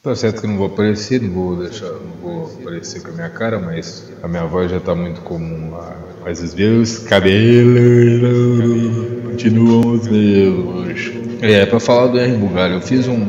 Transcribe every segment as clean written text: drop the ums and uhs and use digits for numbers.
Tá certo que eu não vou aparecer, não vou aparecer com a minha cara, mas a minha voz já tá muito comum lá. Mas os meus cabelos continuam os mesmos. Pra falar do R. Bugalho, eu fiz um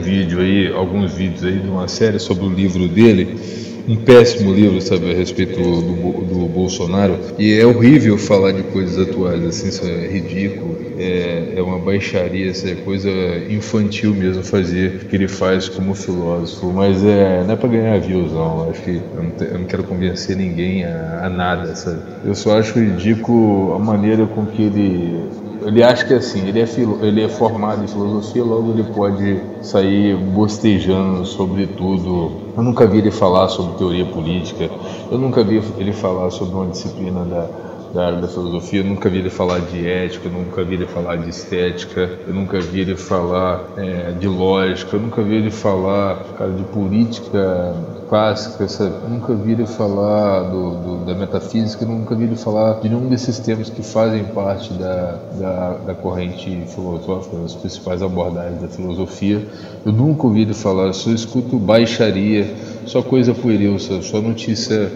vídeo aí, alguns vídeos aí de uma série sobre o livro dele, um péssimo livro, sabe, a respeito do Bolsonaro. E é horrível falar de coisas atuais, assim, isso é ridículo, é uma baixaria, isso é coisa infantil mesmo fazer o que ele faz como filósofo, mas não é pra ganhar views não, acho que eu não quero convencer ninguém a nada, sabe. Eu só acho ridículo a maneira com que ele acha que assim, ele é formado em filosofia, logo ele pode sair bostejando sobre tudo. Eu nunca vi ele falar sobre teoria política, eu nunca vi ele falar sobre uma disciplina da área da filosofia, eu nunca vi ele falar de ética, eu nunca vi ele falar de estética, eu nunca vi ele falar de lógica, eu nunca vi ele falar, cara, de política clássica, sabe? Eu nunca vi ele falar da metafísica, eu nunca vi ele falar de nenhum desses temas que fazem parte da corrente filosófica, das principais abordagens da filosofia. Eu nunca ouvi ele falar, eu só escuto baixaria, só coisa pueril, sabe? Só notícia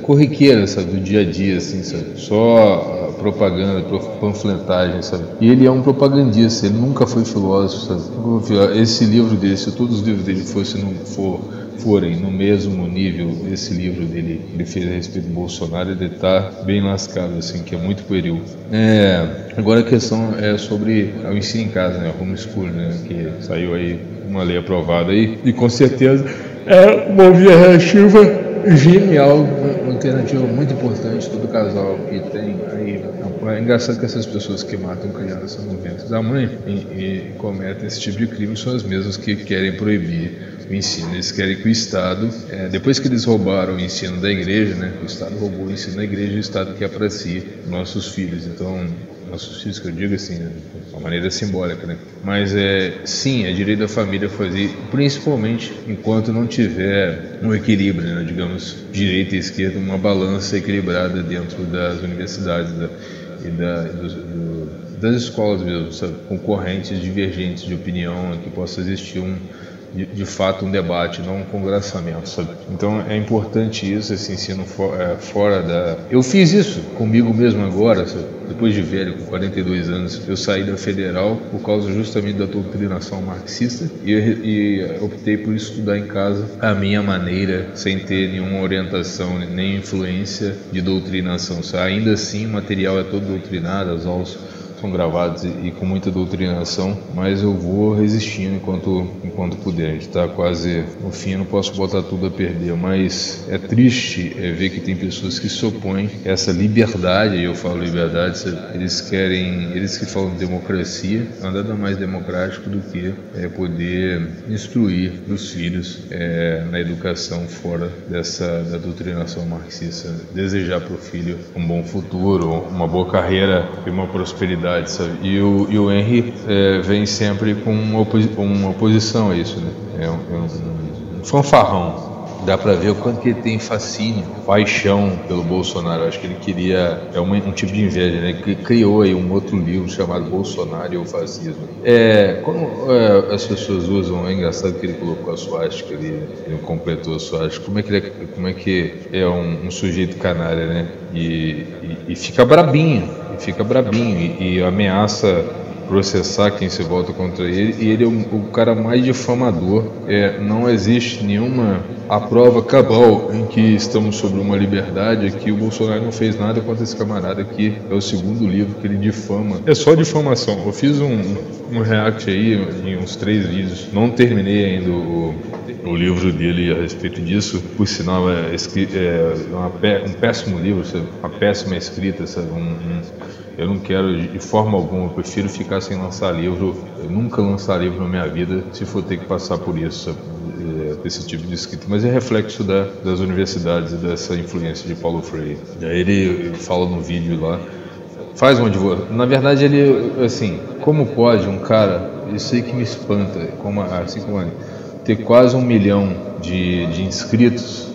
corriqueira, sabe, do dia a dia, assim, sabe, só propaganda, panfletagem, sabe, e ele é um propagandista, ele nunca foi filósofo, sabe. Esse livro dele, se todos os livros dele forem no mesmo nível desse livro dele que ele fez a respeito do Bolsonaro, ele tá bem lascado, assim, que é muito pueril. Agora a questão é sobre o ensino em casa, né, homeschool, né, que saiu aí uma lei aprovada aí, e com certeza é uma alternativa genial, uma alternativa muito importante. Todo casal que tem aí, é engraçado que essas pessoas que matam crianças no ventre da mãe e cometem esse tipo de crime são as mesmas que querem proibir o ensino. Eles querem que o Estado, depois que eles roubaram o ensino da igreja, né, o Estado roubou o ensino da igreja e o Estado quer para si nossos filhos. Então, nossos filhos, que eu digo assim, de uma maneira simbólica, né? Mas sim, é direito da família fazer, principalmente enquanto não tiver um equilíbrio, né? Digamos, direita e esquerda, uma balança equilibrada dentro das universidades das escolas mesmo, sabe? Com correntes divergentes de opinião, que possa existir de fato um debate, não um congraçamento, sabe? Então é importante isso, esse ensino fora da... Eu fiz isso comigo mesmo agora, sabe? Depois de velho, com 42 anos, eu saí da Federal por causa justamente da doutrinação marxista e optei por estudar em casa a minha maneira, sem ter nenhuma orientação, nem influência de doutrinação, sabe? Ainda assim o material é todo doutrinado, as aulas são gravados e com muita doutrinação, mas eu vou resistindo enquanto puder. A gente está quase no fim, não posso botar tudo a perder, mas é triste ver que tem pessoas que se opõem a essa liberdade, e eu falo liberdade, eles que falam de democracia, nada mais democrático do que poder instruir os filhos na educação fora da doutrinação marxista, desejar para o filho um bom futuro, uma boa carreira e uma prosperidade, sabe? E o Henry vem sempre com uma oposição a isso, né? É um fanfarrão. Dá pra ver o quanto que ele tem fascínio, paixão pelo Bolsonaro. Eu acho que ele queria, um tipo de inveja, né? Que criou aí um outro livro chamado Bolsonaro e o Fascismo. Quando as pessoas usam, é engraçado que ele colocou a suástica, ele completou a suástica. Como é que é um sujeito canalha, né? E fica brabinho, e ameaça processar quem se volta contra ele, e ele é o cara mais difamador. Não existe nenhuma a prova cabal em que estamos sobre uma liberdade. Aqui o Bolsonaro não fez nada contra esse camarada aqui, é o segundo livro que ele difama, é só difamação. Eu fiz um react aí em uns 3 vídeos, não terminei ainda o livro dele a respeito disso, por sinal um péssimo livro, sabe? Uma péssima escrita, sabe? Eu não quero de forma alguma, eu prefiro ficar sem lançar livro. Eu nunca lançar livro na minha vida se for ter que passar por isso, sabe? Desse tipo de escrita, mas é reflexo das universidades e dessa influência de Paulo Freire. Daí ele fala no vídeo lá, faz uma divulgação. Na verdade, ele, assim, como pode um cara, isso aí que me espanta, assim como ele, ter quase 1 milhão de inscritos,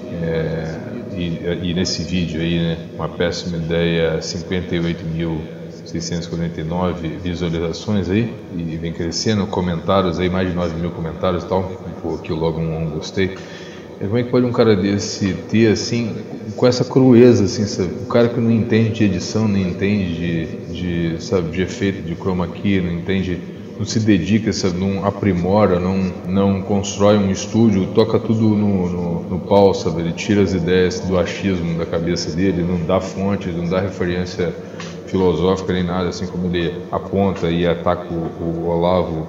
e nesse vídeo aí, né, uma péssima ideia, 58 mil 649 visualizações aí, e vem crescendo, comentários aí, mais de 9 mil comentários e tal, aqui logo um gostei. Como é que pode um cara desse ter, assim, com essa crueza, assim, sabe? Um cara que não entende de edição, não entende de efeito, de chroma key, não entende, não se dedica, sabe? Não aprimora, não constrói um estúdio, toca tudo no pau, sabe? Ele tira as ideias do achismo da cabeça dele, não dá fonte, não dá referência filosófica nem nada, assim como ele aponta e ataca o Olavo,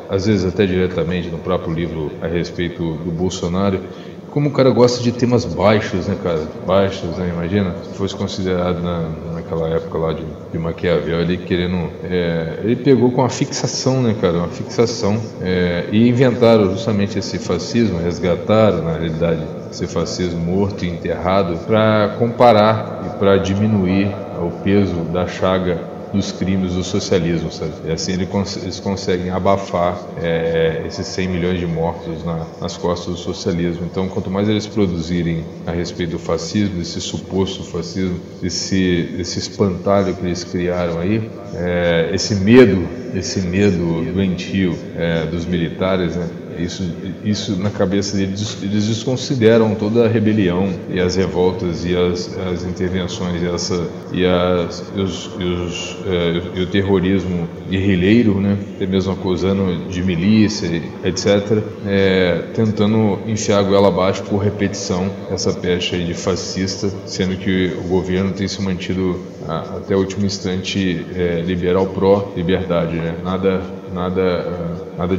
às vezes até diretamente no próprio livro a respeito do Bolsonaro. Como o cara gosta de temas baixos, né, cara? Baixos, né? Imagina se fosse considerado naquela época lá de Maquiavel, ele querendo... ele pegou com uma fixação, né, cara? Uma fixação. E inventaram justamente esse fascismo, resgataram, na realidade, esse fascismo morto e enterrado para comparar e para diminuir o peso da chaga dos crimes do socialismo, sabe? E assim eles conseguem abafar esses 100 milhões de mortos nas costas do socialismo. Então, quanto mais eles produzirem a respeito do fascismo, desse suposto fascismo, desse espantalho que eles criaram aí, esse medo doentio dos militares, né? Isso na cabeça deles, eles desconsideram toda a rebelião e as revoltas e as intervenções e o terrorismo guerrilheiro, né? Até mesmo acusando de milícia, etc., tentando enfiar a goela abaixo por repetição essa pecha aí de fascista, sendo que o governo tem se mantido até o último instante liberal pró-liberdade, né? Nada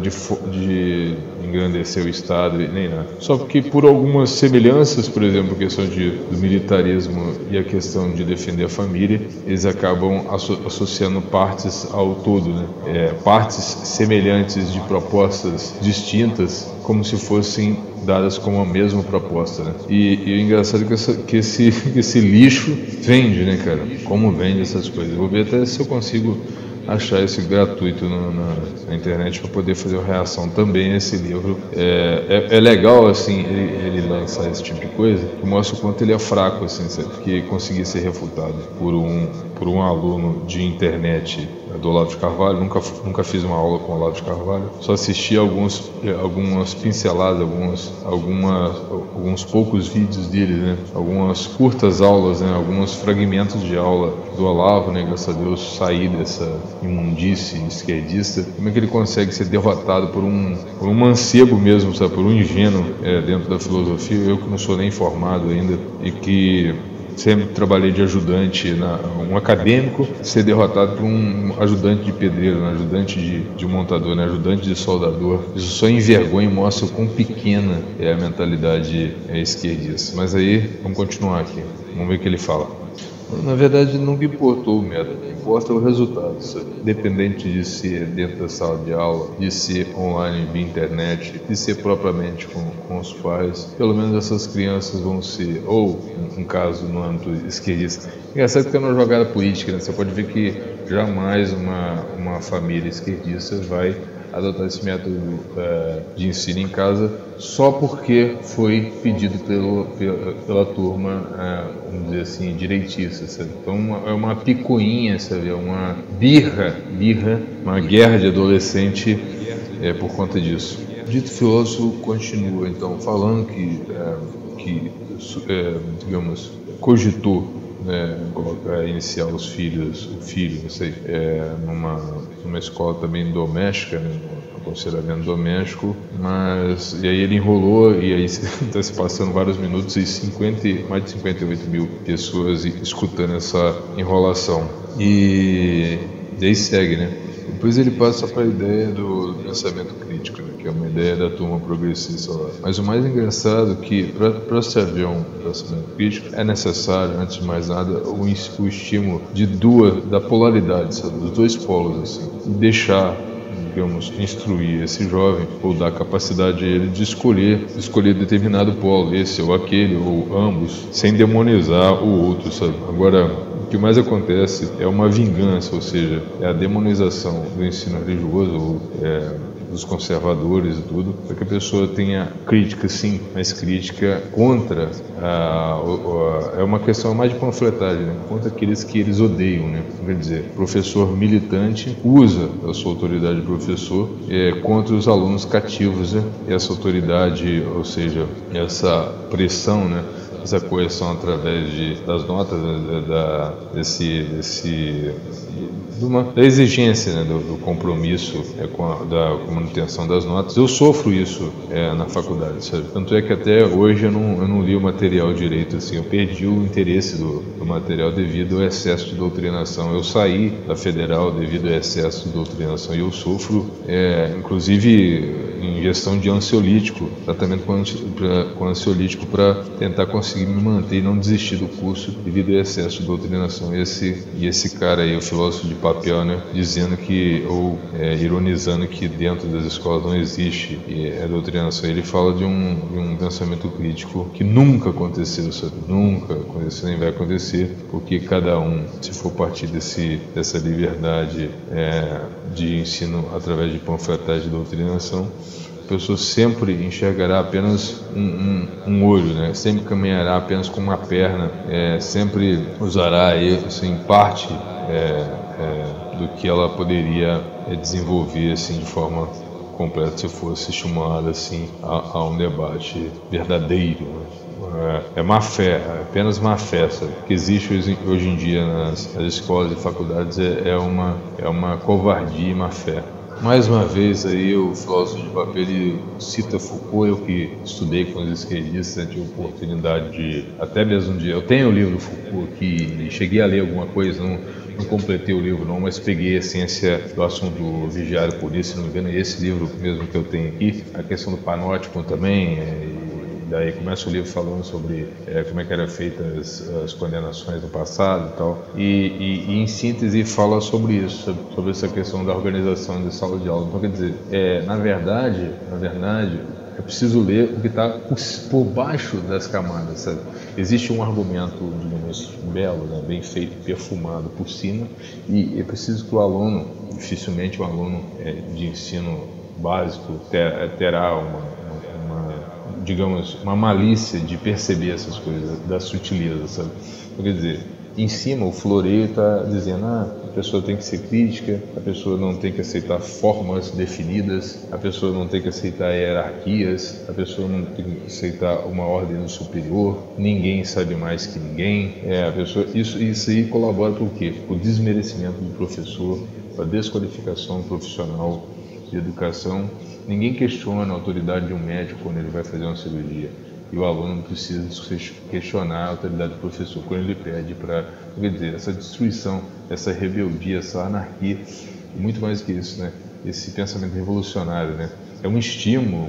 de engrandecer o Estado, nem nada. Só que por algumas semelhanças, por exemplo, a questão do militarismo e a questão de defender a família, eles acabam associando partes ao todo, né? Partes semelhantes de propostas distintas, como se fossem dadas como a mesma proposta, né? E o engraçado é que esse lixo vende, né, cara? Como vende essas coisas? Eu vou ver até se eu consigo achar esse gratuito na internet para poder fazer uma reação também a esse livro. É legal, assim, ele lançar esse tipo de coisa, que mostra o quanto ele é fraco, assim, sabe? Que conseguir ser refutado por um aluno de internet do Olavo de Carvalho. Nunca fiz uma aula com o Olavo de Carvalho, só assisti algumas pinceladas, alguns poucos vídeos dele, né? Algumas curtas aulas, né? Alguns fragmentos de aula do Olavo, né? Graças a Deus sair dessa imundície esquerdista. Como é que ele consegue ser derrotado por um mancebo mesmo, sabe? Por um ingênuo dentro da filosofia? Eu que não sou nem formado ainda e que sempre trabalhei de ajudante, um acadêmico, ser derrotado por um ajudante de pedreiro, um ajudante de montador, um ajudante de soldador. Isso só envergonha e mostra o quão pequena é a mentalidade esquerdista. Mas aí, vamos continuar aqui. Vamos ver o que ele fala. Na verdade, nunca importou o método, importa o resultado, sabe? Independente de ser dentro da sala de aula, de ser online via internet, de ser propriamente com os pais, pelo menos essas crianças vão ser, ou um caso no âmbito esquerdista. Engraçado que é uma jogada política, né? Você pode ver que jamais uma família esquerdista vai adotar esse método de ensino em casa só porque foi pedido pela turma, vamos dizer assim, direitista, sabe? Então é uma picuinha, sabe? É uma birra, uma guerra de adolescente por conta disso. O dito filósofo continua então falando que digamos, cogitou, iniciar o filho, não sei, numa escola também doméstica, né, no aconselhamento doméstico, mas e aí ele enrolou e aí está se passando vários minutos e mais de 58 mil pessoas escutando essa enrolação e aí segue, né? Depois ele passa para a ideia do pensamento crítico, né, que é uma ideia da turma progressista lá. Mas o mais engraçado é que para se haver um pensamento crítico é necessário, antes de mais nada, o estímulo da polaridade, sabe, dos dois polos, assim, e deixar, digamos, instruir esse jovem ou dar capacidade a ele de escolher determinado polo, esse ou aquele ou ambos, sem demonizar o outro, sabe? Agora, o que mais acontece é uma vingança, ou seja, é a demonização do ensino religioso, dos conservadores e tudo, para que a pessoa tenha crítica, sim, mas crítica contra é uma questão mais de panfletagem, né? Contra aqueles que eles odeiam, né? Quer dizer, professor militante usa a sua autoridade de professor contra os alunos cativos, né? E essa autoridade, ou seja, essa pressão, né? Essa coerção através das notas, da exigência, né, do compromisso da manutenção das notas. Eu sofro isso na faculdade, sabe? Tanto é que até hoje eu não li o material direito, assim, eu perdi o interesse do material devido ao excesso de doutrinação. Eu saí da federal devido ao excesso de doutrinação e eu sofro, inclusive, em gestão de ansiolítico, tratamento com ansiolítico para tentar conseguir me manter e não desistir do curso devido ao excesso de doutrinação. E esse cara aí, o filósofo de papel, né, dizendo ou ironizando que dentro das escolas não existe doutrinação. Ele fala de um pensamento crítico que nunca aconteceu, sabe? Nunca aconteceu, nem vai acontecer, porque cada um, se for partir dessa liberdade de ensino através de panfletagem e doutrinação, a pessoa sempre enxergará apenas um olho, né? Sempre caminhará apenas com uma perna, sempre usará assim, parte do que ela poderia desenvolver assim, de forma completa se fosse estimulada assim, a um debate verdadeiro, né? É má fé, apenas má fé, sabe? O que existe hoje em dia nas escolas e faculdades é uma covardia e má fé. Mais uma vez aí o filósofo de papel ele cita Foucault. Eu que estudei com os esquerdistas, tive a oportunidade de, até mesmo eu tenho o livro Foucault aqui, cheguei a ler alguma coisa, não completei o livro não, mas peguei a essência do assunto do vigiar por isso, se não me engano, esse livro mesmo que eu tenho aqui, a questão do panótipo também, daí começa o livro falando sobre como é que eram feitas as condenações no passado e tal, e em síntese fala sobre isso, sobre essa questão da organização de sala de aula. Então, quer dizer, na verdade, é preciso ler o que está por baixo das camadas, sabe? Existe um argumento, digamos, belo, né, bem feito, perfumado por cima, e é preciso que o aluno, dificilmente um aluno de ensino básico terá digamos, uma malícia de perceber essas coisas, da sutileza, sabe? Quer dizer, em cima o floreio está dizendo, a pessoa tem que ser crítica, a pessoa não tem que aceitar formas definidas, a pessoa não tem que aceitar hierarquias, a pessoa não tem que aceitar uma ordem superior, ninguém sabe mais que ninguém. Isso aí colabora por quê? O desmerecimento do professor, a desqualificação profissional de educação. Ninguém questiona a autoridade de um médico quando ele vai fazer uma cirurgia. E o aluno precisa questionar a autoridade do professor quando ele pede para... Quer dizer, essa destruição, essa rebeldia, essa anarquia, e muito mais que isso, né? Esse pensamento revolucionário, né? É um estímulo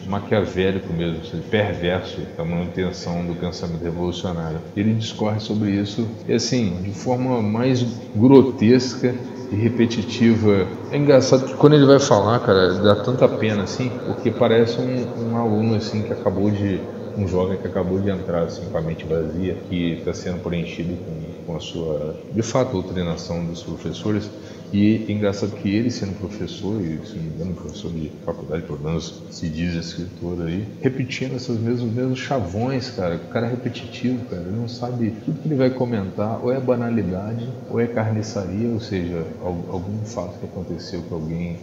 maquiavélico mesmo, perverso, da manutenção do pensamento revolucionário. Ele discorre sobre isso, e assim, de forma mais grotesca e repetitiva. É engraçado que quando ele vai falar, cara, dá tanta pena assim, porque parece um aluno assim que um jovem que acabou de entrar assim com a mente vazia, que está sendo preenchido com a sua, de fato, doutrinação dos professores. E é engraçado que ele, sendo professor, e se não me engano, professor de faculdade, pelo menos se diz escritor aí, repetindo esses mesmos chavões, cara. O cara é repetitivo, cara. Ele não sabe, tudo que ele vai comentar ou é banalidade ou é carniçaria, ou seja, algum fato que aconteceu com alguém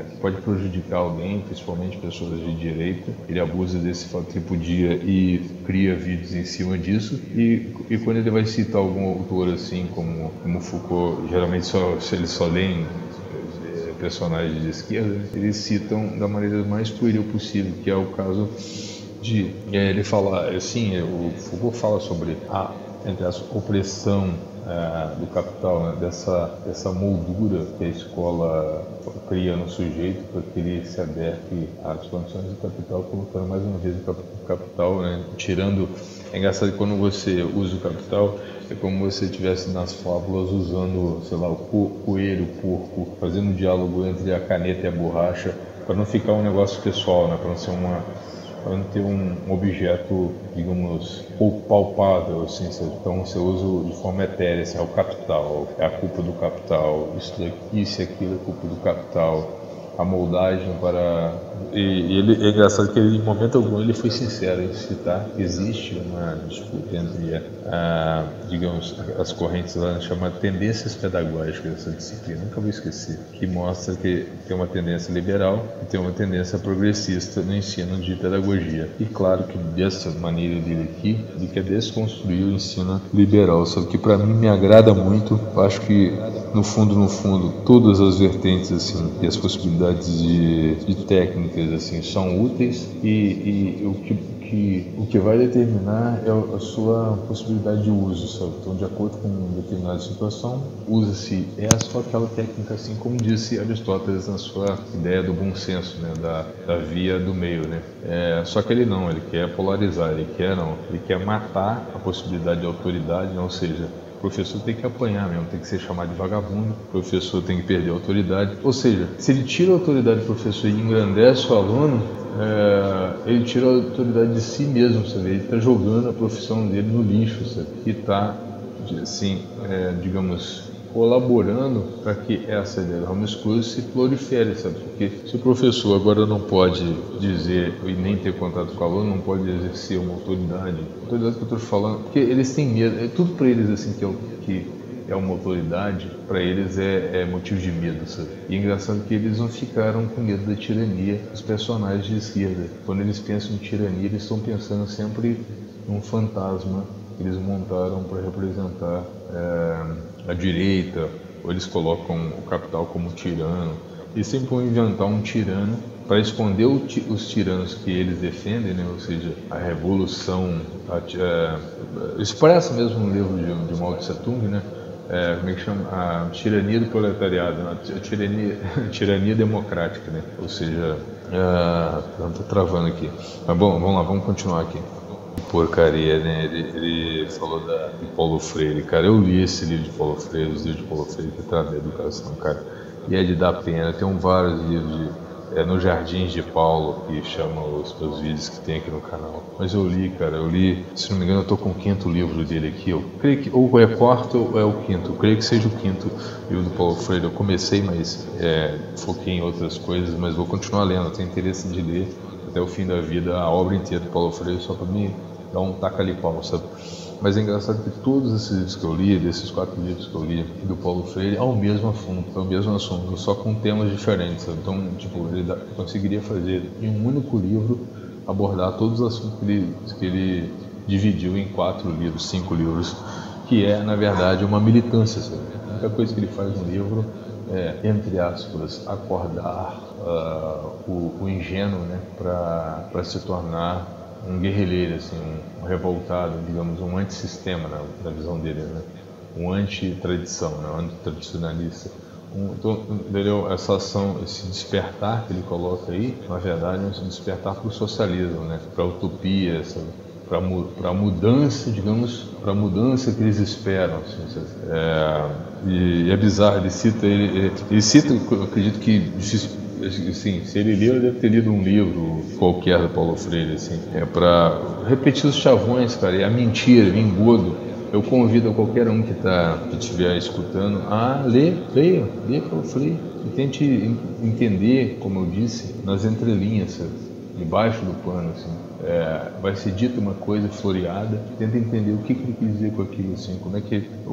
que pode prejudicar alguém, principalmente pessoas de direita. Ele abusa desse fato tripudia e cria vídeos em cima disso. E quando ele vai citar algum autor assim, como Foucault, geralmente eles só leem personagens de esquerda, eles citam da maneira mais pueril possível, que é o caso de ele falar assim, o Foucault fala sobre entre a opressão do capital, né, dessa moldura que a escola cria no sujeito para que ele se adeque às condições do capital, colocando mais uma vez o capital, né, tirando. É engraçado que quando você usa o capital, é como se você estivesse nas fábulas usando, sei lá, o coelho, o porco, fazendo um diálogo entre a caneta e a borracha, para não ficar um negócio pessoal, né, para não ter um objeto, digamos, pouco palpável, assim, então você usa de forma etérea, assim, é o capital, é a culpa do capital, isso e aquilo é culpa do capital. a moldagem para... E ele, é engraçado que ele, em momento algum ele foi sincero em citar que existe uma disputa entre, digamos, as correntes lá chamadas tendências pedagógicas dessa disciplina, nunca vou esquecer, que mostra que tem uma tendência liberal e tem uma tendência progressista no ensino de pedagogia. E claro que dessa maneira dele aqui, ele quer desconstruir o ensino liberal, só que para mim me agrada muito. Eu acho que no fundo, todas as vertentes assim, e as possibilidades de técnicas assim, são úteis e o que vai determinar é a sua possibilidade de uso, sabe? Então, de acordo com uma determinada situação, usa-se essa ou aquela técnica, assim como disse Aristóteles na sua ideia do bom senso, né? da via do meio, né? Só que ele não, ele quer polarizar, ele quer matar a possibilidade de autoridade, né? Ou seja, o professor tem que apanhar mesmo, tem que ser chamado de vagabundo, o professor tem que perder a autoridade. Ou seja, se ele tira a autoridade do professor e engrandece o aluno, ele tira a autoridade de si mesmo, sabe? Ele está jogando a profissão dele no lixo, sabe? E está, assim, digamos, colaborando para que essa ideia do homeschooling se prolifere, sabe? Porque se o professor agora não pode dizer e nem ter contato com o aluno, não pode exercer uma autoridade que eu estou falando, porque eles têm medo, tudo para eles assim que é uma autoridade, para eles é motivo de medo, sabe? E é engraçado que eles não ficaram com medo da tirania dos personagens de esquerda. Quando eles pensam em tirania, eles estão pensando sempre num fantasma que eles montaram para representar a direita, ou eles colocam o capital como tirano. Eles sempre vão inventar um tirano para esconder os tiranos que eles defendem, né? Ou seja, a revolução, expressa mesmo no livro de Mao Tse Tung, né? Como é que chama? A tirania do proletariado, né? A tirania democrática, né? Ou seja, não tô travando aqui. Mas bom, vamos lá, vamos continuar aqui. Porcaria, né? Ele falou de Paulo Freire, cara. Eu li esse livro de Paulo Freire, os livros de Paulo Freire que trazem educação, cara. E é de dar pena. Tem vários livros no Jardins de Paulo, que chama os vídeos que tem aqui no canal. Mas eu li, cara, se não me engano, eu tô com o 5º livro dele aqui. Eu creio que ou é quarto ou é o 5º. Eu creio que seja o 5º livro do Paulo Freire. Eu comecei, mas foquei em outras coisas, mas vou continuar lendo. Eu tenho interesse de ler até o fim da vida a obra inteira do Paulo Freire, só para me dar um taca-ali-pau, sabe? Mas é engraçado que todos esses livros que eu li, desses 4 livros que eu li do Paulo Freire, é o mesmo assunto, só com temas diferentes, sabe? Então, tipo, ele conseguiria fazer em um único livro, abordar todos os assuntos que ele dividiu em 4 livros, 5 livros, que é, na verdade, uma militância, sabe? A única coisa que ele faz no livro entre aspas, acordar o ingênuo, né, para se tornar um guerrilheiro, assim, um revoltado, digamos, um antissistema na visão dele, né? Um anti-tradição, né? Um antitradicionalista. Então, entendeu? Essa ação, esse despertar que ele coloca aí, na verdade, é um despertar para o socialismo, né? Para a utopia, para a mudança, digamos, para a mudança que eles esperam. Assim, e é bizarro, ele cita, eu acredito que assim, se ele leu, ele deve ter lido um livro qualquer do Paulo Freire, assim, para repetir os chavões, cara, e a mentira, o engodo. Eu convido a qualquer um que estiver escutando a leia Paulo Freire e tente entender, como eu disse, nas entrelinhas, sabe? Debaixo do pano, assim. Vai ser dita uma coisa floreada, tenta entender o que ele quis dizer com aquilo, assim,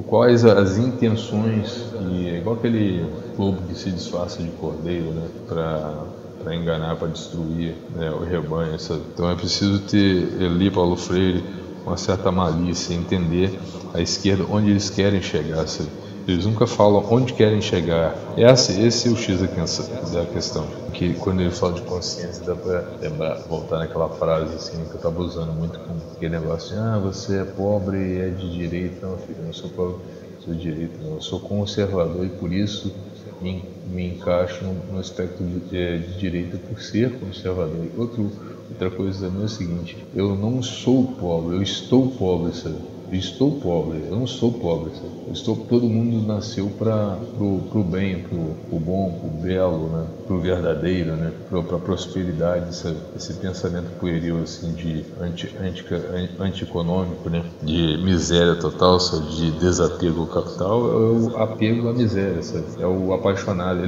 quais as intenções, e é igual aquele lobo que se disfarça de cordeiro, né, para enganar, para destruir, né, o rebanho, sabe? Então é preciso ter ali Paulo Freire uma certa malícia, entender a esquerda onde eles querem chegar, sabe? Eles nunca falam onde querem chegar. Esse é o X da questão. Que quando ele fala de consciência, dá para voltar naquela frase assim, que eu estava usando muito com aquele negócio de, você é pobre e é de direita. Não, filho, eu não sou pobre, sou de direita. Não. Eu sou conservador e por isso me encaixo no aspecto de direita por ser conservador. Outra coisa também é o seguinte, eu não sou pobre, eu estou pobre, sabe? Eu estou pobre, eu não sou pobre. Todo mundo nasceu para pro bem, pro bom, pro belo, né? Pro verdadeiro, né? Pra prosperidade, esse pensamento pueril assim de anti-econômico, né? De miséria total, sabe? De desapego ao capital, é o apego à miséria, sabe? É o apaixonado.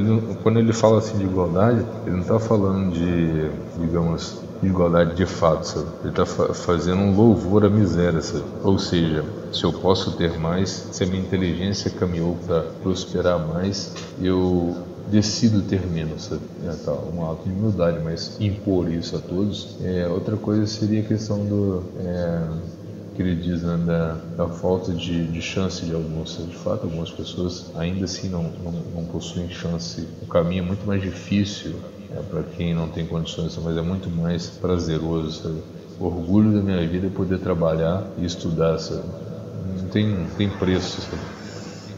Quando ele fala assim de igualdade, ele não está falando de, digamos, igualdade de fato, sabe? Ele está fazendo um louvor à miséria, sabe? Ou seja, se eu posso ter mais, se a minha inteligência caminhou para prosperar mais, eu decido ter menos, sabe? Tá, um ato de humildade, mas impor isso a todos. Outra coisa seria a questão que ele diz, né, da falta de chance de alguns. De fato, algumas pessoas ainda assim não possuem chance. O caminho é muito mais difícil para quem não tem condições, mas é muito mais prazeroso, sabe? O orgulho da minha vida é poder trabalhar e estudar, sabe? Não tem preço, sabe?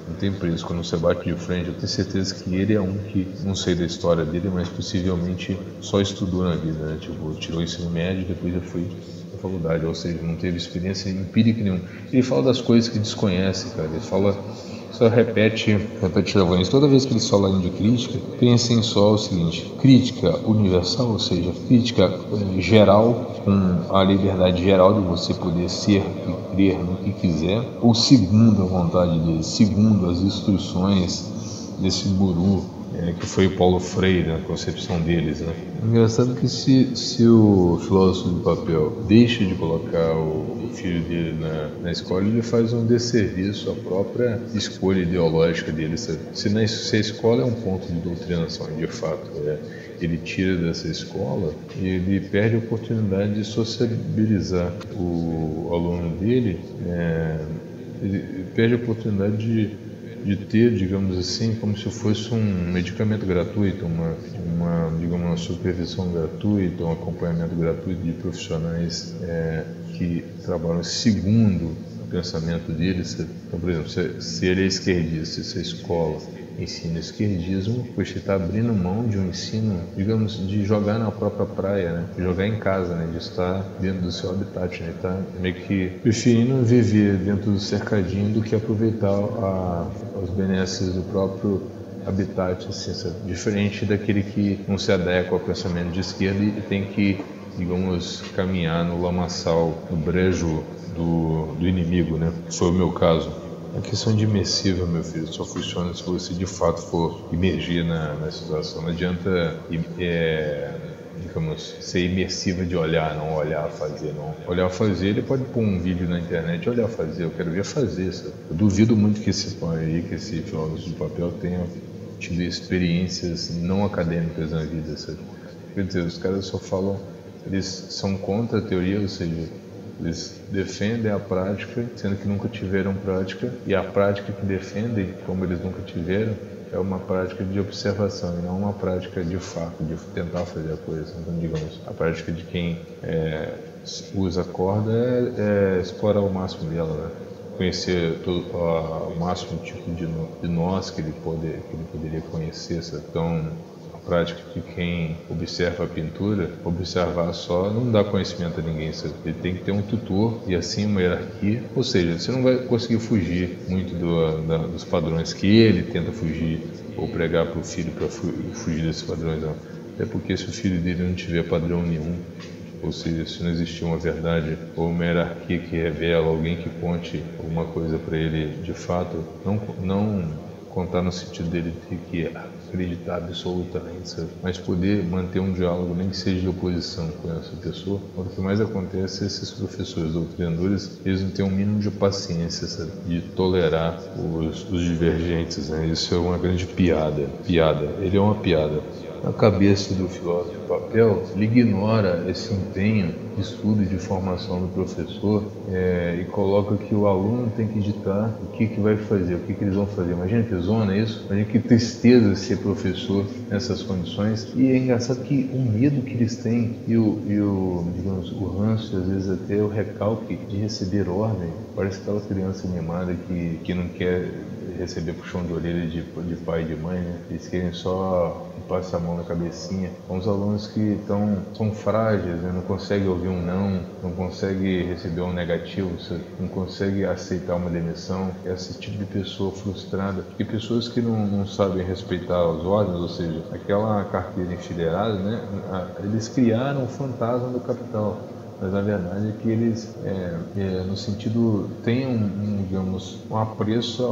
Não tem preço. Quando você bate de frente, eu tenho certeza que ele é um que, não sei da história dele, mas possivelmente só estudou na vida, né? Tipo, tirou o ensino médio e depois já foi à faculdade, ou seja, não teve experiência empírica nenhuma. Ele fala das coisas que desconhece, cara. Ele fala, só repete isso. Toda vez que eles falarem de crítica, pensem só o seguinte: crítica universal, ou seja, crítica geral, com a liberdade geral de você poder ser e crer no que quiser, ou segundo a vontade deles, segundo as instruções desse guru que foi o Paulo Freire, a concepção deles, né? Engraçado que se o filósofo do papel deixa de colocar o filho dele na escola, ele faz um desserviço à própria escolha ideológica dele, sabe? Se a escola é um ponto de doutrinação, de fato, ele tira dessa escola e ele perde a oportunidade de sociabilizar o aluno dele, ele perde a oportunidade de ter, digamos assim, como se fosse um medicamento gratuito, digamos, uma supervisão gratuita, um acompanhamento gratuito de profissionais que trabalham segundo o pensamento deles. Então, por exemplo, se ele é esquerdista, se a escola ensina esquerdismo, pois você está abrindo mão de um ensino, digamos, de jogar na própria praia, né? De jogar em casa, né? De estar dentro do seu habitat, né? Tá meio que preferindo viver dentro do cercadinho do que aproveitar os benesses do próprio habitat, assim, sabe? Diferente daquele que não se adequa ao pensamento de esquerda e tem que, digamos, caminhar no lamaçal, no brejo do inimigo, né? Foi o meu caso. A questão de imersiva, meu filho, só funciona se você de fato for imergir na situação. Não adianta, digamos, ser imersiva de olhar, não olhar fazer, não. Olhar fazer, ele pode pôr um vídeo na internet e olhar fazer. Eu quero ver fazer, sabe? Eu duvido muito que esse pai aí, que esse filósofo de papel tenha tido experiências não acadêmicas na vida, sabe? Quer dizer, os caras só falam, eles são contra a teoria, ou seja, eles defendem a prática, sendo que nunca tiveram prática, e a prática que defendem, como eles nunca tiveram, é uma prática de observação e não uma prática de fato, de tentar fazer a coisa. Então, digamos, a prática de quem usa a corda é explorar o máximo dela, né? Conhecer o máximo tipo de nós que ele poderia conhecer, sabe? Então, prática que quem observa a pintura, observar só não dá conhecimento a ninguém, sabe? Ele tem que ter um tutor e assim uma hierarquia, ou seja, você não vai conseguir fugir muito dos padrões que ele tenta fugir ou pregar para o filho para fugir desses padrões, não. Até porque se o filho dele não tiver padrão nenhum, ou seja, se não existir uma verdade ou uma hierarquia que revela, alguém que conte alguma coisa para ele de fato, não contar no sentido dele ter que acreditar absolutamente, sabe? Mas poder manter um diálogo, nem que seja de oposição com essa pessoa. O que mais acontece é esses professores doutrinadores, eles não têm um mínimo de paciência, sabe? De tolerar os divergentes, né? Isso é uma grande piada. Ele é uma piada. Na cabeça do filósofo de papel, ele ignora esse empenho de estudo e de formação do professor e coloca que o aluno tem que ditar o que vai fazer, o que eles vão fazer. Imagina que zona isso, imagina que tristeza ser professor nessas condições. E é engraçado que o medo que eles têm e digamos, o ranço, às vezes até o recalque de receber ordem. Parece aquela criança mimada que não quer receber puxão de orelha de pai e de mãe, né? Eles querem só passe a mão na cabecinha. São os alunos que são frágeis, né? Não conseguem ouvir um não conseguem receber um negativo, não conseguem aceitar uma demissão. Esse tipo de pessoa frustrada. E pessoas que não sabem respeitar as ordens, ou seja, aquela carteira enfileirada, né? Eles criaram o fantasma do capital. Mas a verdade é que eles, no sentido, têm digamos, um apreço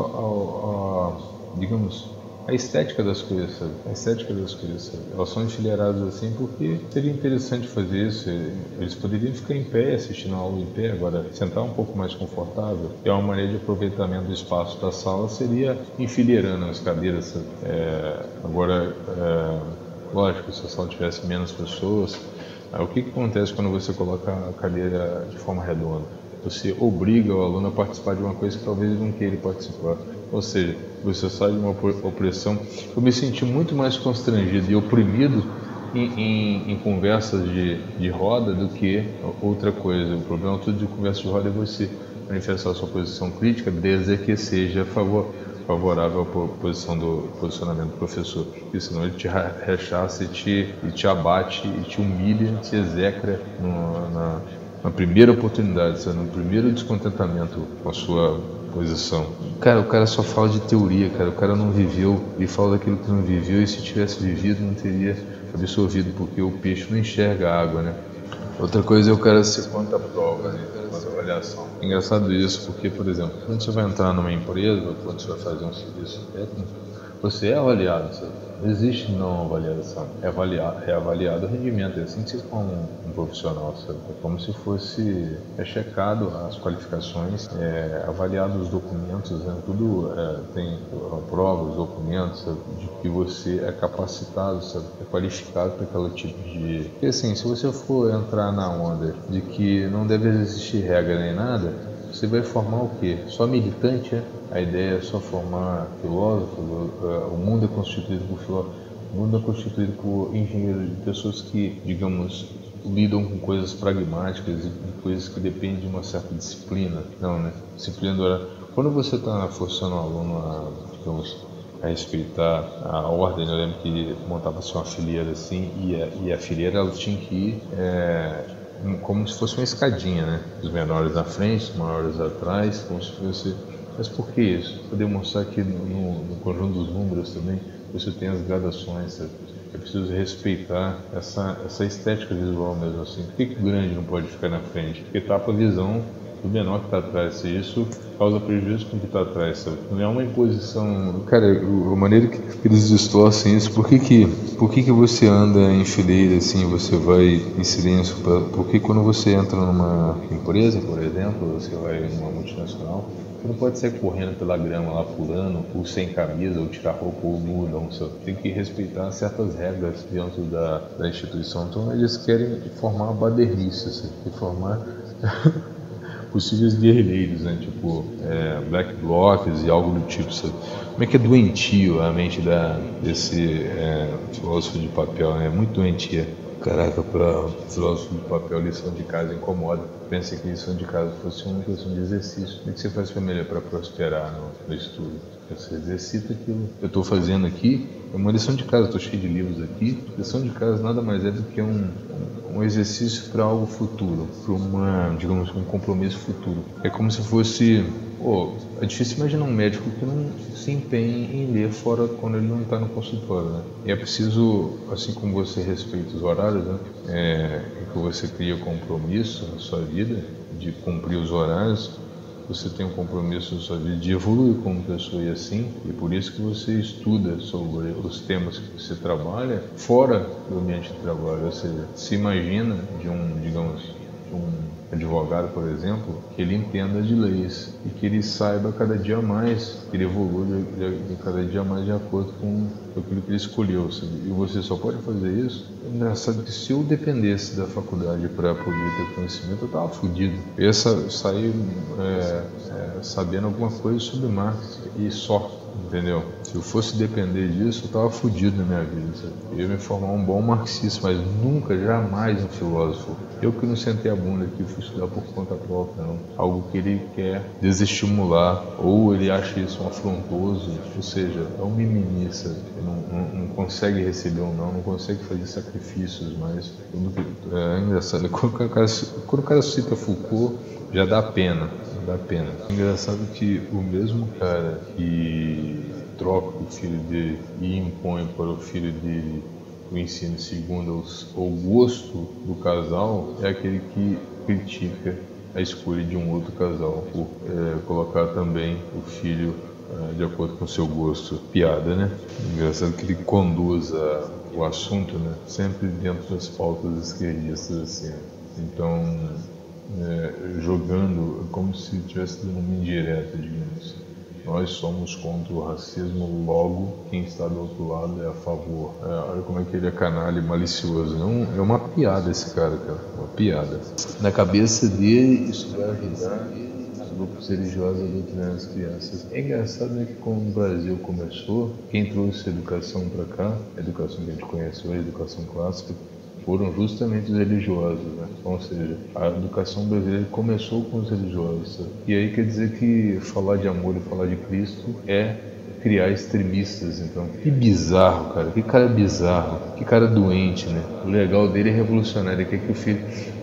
a estética das coisas, sabe? A estética das coisas, sabe? Elas são enfileiradas assim porque seria interessante fazer isso. Eles poderiam ficar em pé, assistindo a aula em pé, agora sentar um pouco mais confortável. E uma maneira de aproveitamento do espaço da sala seria enfileirando as cadeiras, sabe? Lógico, se a sala tivesse menos pessoas, o que acontece quando você coloca a cadeira de forma redonda? Você obriga o aluno a participar de uma coisa que talvez ele não queira participar. Ou seja, você sai de uma opressão. Eu me senti muito mais constrangido e oprimido em conversas de roda do que outra coisa. O problema todo de conversa de roda é você manifestar sua posição crítica, desde que seja favorável à posicionamento do professor, porque senão ele te rechaça e te abate, e te humilha, te execra na primeira oportunidade, sabe? No primeiro descontentamento com a sua posição. Cara, o cara só fala de teoria, cara, o cara não viveu, e fala daquilo que não viveu, e se tivesse vivido não teria absorvido, porque o peixe não enxerga a água, né? Outra coisa é o cara ser contra a prova, né? Contra a avaliação. É engraçado isso, porque, por exemplo, quando você vai entrar numa empresa, ou quando você vai fazer um serviço técnico, você é avaliado, sabe? Não existe não avaliação, é avaliado o rendimento, é assim que se forma um profissional, sabe? É como se fosse checado as qualificações, avaliado os documentos, né? Tudo tem a prova, os documentos, sabe? De que você é capacitado, sabe? É qualificado para aquele tipo de... Porque assim, se você for entrar na onda de que não deve existir regra nem nada, você vai formar o quê? Só militante, é? A ideia é só formar filósofos. O mundo é constituído por filósofos, o mundo é constituído por engenheiros, de pessoas que, digamos, lidam com coisas pragmáticas e coisas que dependem de uma certa disciplina. Não, né? Disciplina do horário. Quando você está forçando o aluno a respeitar a ordem, eu lembro que montava-se uma fileira assim, e a fileira ela tinha que ir como se fosse uma escadinha, né? Os menores à frente, os maiores atrás, como se fosse... Mas por que isso? Para demonstrar que no conjunto dos números também você tem as gradações, sabe? É preciso respeitar essa estética visual mesmo assim. Por que o grande não pode ficar na frente? Porque tapa a visão do menor que está atrás. E isso causa prejuízo com o que está atrás, sabe? Não é uma imposição... Cara, a maneira que eles distorcem isso, por que você anda em fileira assim, você vai em silêncio? Porque quando você entra numa empresa, por exemplo, você vai numa multinacional, você não pode sair correndo pela grama lá, pulando, ou sem camisa, ou tirar roupa, ou nu, não. Você tem que respeitar certas regras dentro da instituição. Então eles querem formar badernices, formar possíveis guerrilheiros, né? Tipo, black blocs e algo do tipo, sabe? Como é que é doentio a mente desse filósofo de papel, né? Muito doentia. Caraca, para filósofo de papel, lição de casa incomoda. Pensei que lição de casa fosse uma questão de exercício. O que você faz para prosperar no estudo? Você exercita aquilo. Eu estou fazendo aqui, é uma lição de casa, estou cheio de livros aqui. Lição de casa nada mais é do que um exercício para algo futuro, para digamos, um compromisso futuro. É como se fosse... é difícil imaginar um médico que não se empenhe em ler fora quando ele não está no consultório, né? E é preciso, assim como você respeita os horários, né? Que você cria compromisso na sua vida de cumprir os horários, você tem um compromisso na sua vida de evoluir como pessoa e assim, e por isso que você estuda sobre os temas que você trabalha fora do ambiente de trabalho, ou seja, se imagina de um advogado, por exemplo, que ele entenda de leis e que ele saiba cada dia mais, que ele evolua cada dia mais de acordo com aquilo que ele escolheu, sabe? E você só pode fazer isso. É engraçado que se eu dependesse da faculdade para poder ter conhecimento, eu estava fodido. Eu ia sair sabendo alguma coisa sobre Marx e só. entendeu? Se eu fosse depender disso, eu tava fudido na minha vida, sabe? Eu ia me formar um bom marxista, mas nunca, jamais um filósofo. Eu que não sentei a bunda aqui e fui estudar por conta própria, não. Algo que ele quer desestimular, ou ele acha isso um afrontoso, ou seja, é um mimimi, sabe? Não consegue receber um não consegue fazer sacrifícios, mas é engraçado. Quando o cara cita Foucault, já dá pena. É engraçado que o mesmo cara que troca o filho dele e impõe para o filho dele o ensino segundo o gosto do casal é aquele que critica a escolha de um outro casal por colocar também o filho de acordo com o seu gosto. Piada, né? Engraçado que ele conduz o assunto, né? Sempre dentro das pautas esquerdistas, assim. Então, jogando como se estivesse dando uma indireta, digamos. Nós somos contra o racismo, logo quem está do outro lado é a favor. Olha como é que ele é canalha e malicioso. Não, é uma piada esse cara. Uma piada. Na cabeça dele, isso vai ajudar os grupos religiosos a doutrinar as crianças. É engraçado, né, que quando o Brasil começou, quem trouxe a educação para cá, a educação que a gente conhece hoje, a educação clássica, foram justamente os religiosos, né? Ou seja, a educação brasileira começou com os religiosos. Sabe? E aí quer dizer que falar de amor e falar de Cristo é criar extremistas, então. Que bizarro, cara. Que cara bizarro. Que cara doente, né? O legal dele é revolucionário. Ele quer que o filho,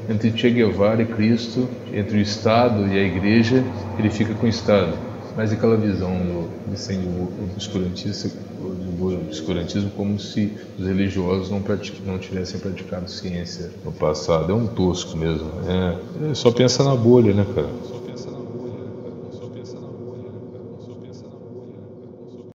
entre Che Guevara e Cristo, entre o Estado e a Igreja, ele fica com o Estado. Mas aquela visão de ser o obscurantismo como se os religiosos não tivessem praticado ciência no passado. É um tosco mesmo. Só pensa na bolha, né, cara?